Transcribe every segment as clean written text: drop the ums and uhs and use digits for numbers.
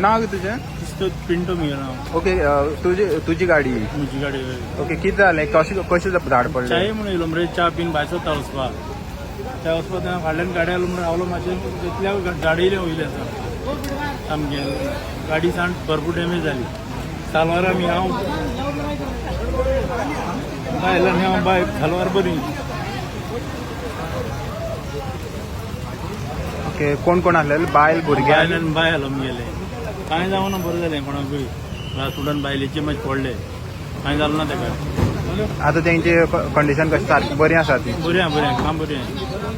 नाव कितें तुजें? पिंटो म्हजें नांव. ओके तुजी गाडी. म्हजी गाडी. ओके कितें जालें कशें झाड पडलें? चाये म्हणून येयलो मरे च्या पिन भायर सरता वचपाक. त्या वचपाक थंय फाटल्यान गाडी आलो म्हणून रावलो मातशें तितल्या गाडयेले वयले आसा सामकें. गाडी सान भरपूर डॅमेज जाली. सालवार आमी हांव बायला आनी हांव बाय सालवार बरी. ओके कोण कोण आसलेले? बायल भुरगे? बायलान बाय आलो आमगेले. कांय जावना बरें जालें कोणाकूय. सुडन बायलेचे मातशे पडले. कांय जालें ना ताका. आतां तेंची कंडिशन कशी सारकी बरी आसा ती? बरी काम बरी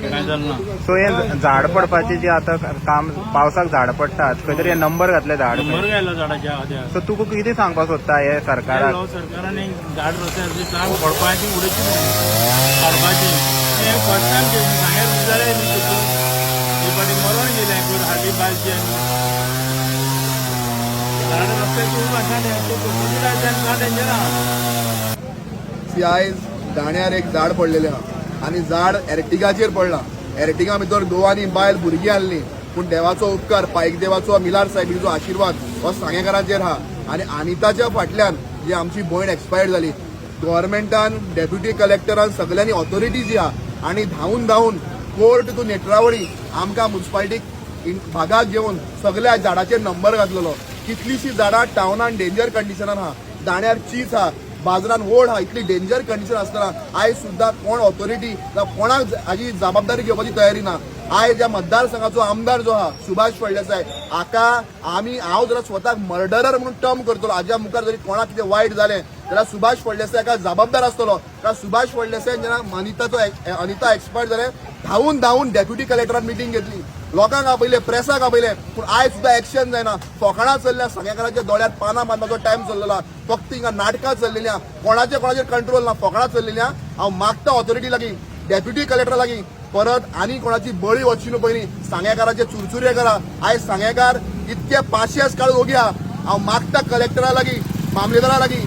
कांय जालें ना. सो हें झाड पडपाचें जे आतां काम पावसाक झाड पडटात खंय तरी नंबर घातले झाड. नंबर घायला झाडाच्या हात्या. सो तुका कितें सांगपाक सोदता हे सरकाराक? सरकारान एक झाड रस्त्यार झाड पडपाची उडोवची काडपाची. हें फर्स्ट टायम सांगेर जालें हे फाटी मरोन गेलें कोण हाटी बायचे झाड रस्त्यार खूब आसा डेंजर आहा. आयज दाण्यार एक झाड पडलेलें आहा आनी झाड एर्टिगाचेर पडलां. एर्टिगा भितर घोव आनी बायल भुरगीं आसलीं पूण देवाचो उपकार पायक देवाचो मिलार सायबीचो आशिर्वाद हो सांगेकारांचेर आहा. आनी अनिताच्या फाटल्यान जी आमची भयण एक्सपायर्ड जाली गव्हर्मेंटान डेप्युटी कलेक्टरान सगळ्यांनी ऑथॉरिटी जी आहा आनी धांवून कोर्ट टू नेत्रावळी आमकां म्युन्सिपालिटीक भागाक घेवन सगळ्या झाडाचेर नंबर घातलेलो. कितलीशीं झाडां टावनान डेंजर कंडिशनान आहा. दाण्यार चीच आहा बाजारान वोड आहा. इतली डेंजर कंडिशन आसतना आयज सुद्दां कोण ऑथॉरिटी कोणाक हाजी जबाबदारी घेवपाची तयारी ना. आयज ह्या मतदारसंघाचो आमदार जो आहा सुभाष फळदेसाय हाका हांव जर स्वताक मर्डरर म्हणून टर्म करतलो. हाज्या मुखार जरी कोणाक कितें वायट जालें जाल्यार सुभाष फळदेसाय हाका जबाबदार आसतलो. कारण सुभाष फळदेसाय जेन्ना अनिता एक्सपायर्ड जालें धांवून डेप्युटी कलेक्टरान मिटींग घेतली. लोकांक आपयले प्रेसाक आपयले पूण आयज सुद्दां एक्शन जायना. फोकाणां चल्ल्या सांगेकारांच्या दोळ्यात पानां बांदपाचो टायम चल्लेला. फक्त हिंगा नाटकां चल्लेली आहा. कोणाचेर कंट्रोल ना. फोकाणां चल्लेली आहा. हांव मागता ऑथॉरिटी लागीं डेप्युटी कलेक्टरा लागीं परत आनी कोणाची बळी वचची न्हू पयलीं सांगेकाराचे चुरचुरे करा. आयज सांगेकार इतके पाशेस काळून ओगया. हांव मागता कलेक्टरा लागीं मामलेदारा लागीं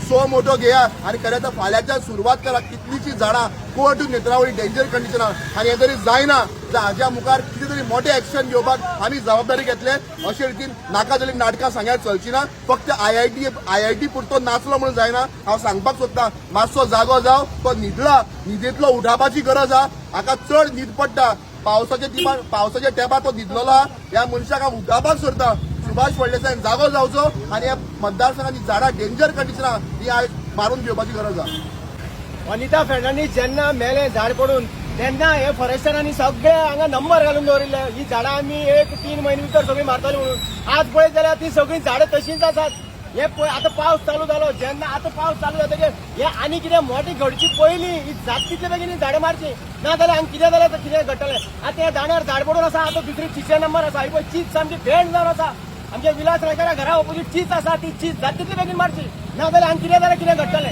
सो मोठो घेया आनी खरें तर फाल्यांच्या सुरवात करा. कितलीशीं झाडां कोर्ट नेत्रावळी डेंजर कंडिशनार आनी हें जरी जायना जाल्यार हाज्या मुखार कितें तरी मोठे एक्शन घेवपाक आमी जबाबदारी घेतले. अशे रितीन नाका जाल्ली नाटकां सांग्यार चलची ना. फक्त आयआयटी पुरतो नाचलो म्हणून जायना. हांव सांगपाक सोदतां मातसो जागो जाव तो न्हिदेंतलो उठावपाची गरज आहा. हाका चड न्हीद पडटा. पावसाच्या तेंपार तो न्हिदलेलो आहा. ह्या मनशाक हांव उठावपाक सोदतां. सुभाष फळदेसाय जागो जावचो आनी ह्या मतदारसंघाची झाडां डेंजर कंडिशनां ही आयज मारून घेवपाची गरज आहा. अनिता फेर्नांडीस जेन्ना मेलें झाड पडून तेन्ना हे फॉरेस्टरांनी सगळे हांगा नंबर घालून दवरिल्ले. ही झाडां आमी 1-3 म्हयने भितर सगळीं मारतली म्हणून. आज पळयत जाल्यार ती सगळीं झाडां तशींच आसात. हे आतां पावस चालू जालो. जेन्ना आतां पावस चालू जातकीर हे आनी कितें मोठी घडची पयलीं ही जात तितले बेगीन झाडां मारची ना जाल्यार हांगा कितें जाल्यार कितें घडटलें. आतां हे दाण्यार झाड पडून आसा. आतां दुसरी 300 नंबर आसा. ही पळय चीज सामकी फेंड जावन आसा. आमच्या विलास रायकरा घरा ऑपोजीट चीज आसा. ती चीज जात तितली बेगीन मारची ना जाल्यार हांगा कितें जाल्यार कितें घडटलें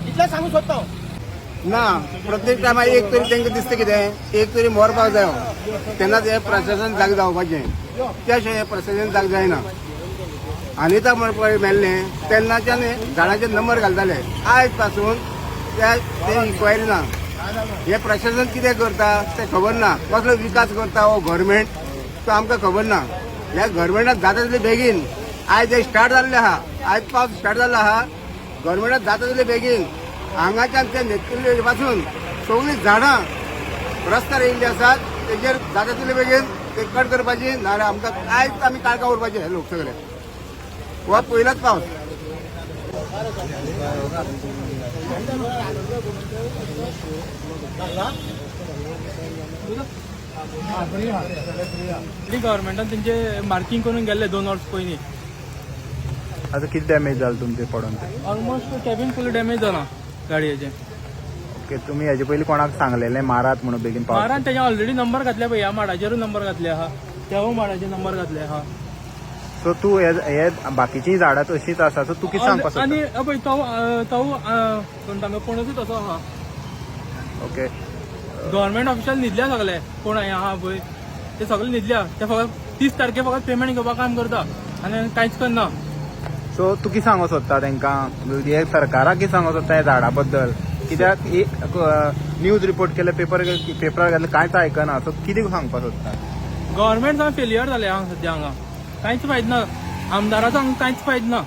इतलें सांगूंक सोदता हांव. ना प्रत्येक टायमार एक तरी तांकां दिसता कितें एक तरी मरपाक जायो तेन्नाच हे प्रशासन जाग जावपाचें. त्या शिवाय हे प्रशासन जाग जायना. अनिता पळय मेल्लें तेन्नाच्यान झाडांचे नंबर घालताले. आयज पासून ते इन्क्वायरी ना. हे प्रशासन कितें करता तें खबर ना. कसलो विकास करता हो गव्हर्मेंट तो आमकां खबर ना. ह्या गव्हर्मेंटाक जाता तितले बेगीन आयज हे स्टार्ट जाल्ले आहा. आयज पावस स्टार्ट जाल्लो आहा. गव्हर्मेंटाक जाता तितले बेगीन हांगाच्यान ते नेतृत्व पासून सगळीं झाडां रस्त्यार येयल्लीं आसात. तेजेर जाता तितले बेगीन ते कट करपाची नाल्यार आमकां आयज आमी काळका उरपाचे हे लोक सगळे. हो पयलाच पावस. गव्हर्मेंटान तेंचे मार्किंग करून गेल्ले 2 वर्स पयलीं. आतां कितें डॅमेज जालें तुमचे पडून ते? ऑलमोस्ट कॅबिन फूल डॅमेज जाला गाडयेचे. ओके तुमी हेजे पयलीं कोणाक सांगलेलें मारात म्हणून बेगीन पावस? मारान तेजे ऑलरेडी नंबर घातले पळय. ह्या माडाचेरूय नंबर घातले आहा. त्यावूय माडाचेर नंबर घातले आहा. सो तूं हे बाकीचीं झाडां तशींच आसा. सो तूं कितें सांगपाक आनी सोदता? पळय तो कोण तांकां पणसूच असो आहा. ओके गव्हर्मेंट ऑफिशियल न्हिदल्या सगळे कोण आहा पळय ते सगळे न्हिदल्या. ते फकत 30 तारखे फकत पेमेंट घेवपाक काम करता आनी कांयच करना. सो तूं कितें सांगूंक सोदता तांकां हे सरकाराक कितें सांगूंक सोदता ह्या झाडां बद्दल? कित्याक एक न्यूज रिपोर्ट केले पेपरार घातले कांयच आयकना. सो कितें सांगपाक सोदता? गव्हर्मेंट फेलियर जाले हांगा सद्या हांगा कांयच फायदो ना आमदाराचो हांगा कांयच फायदो ना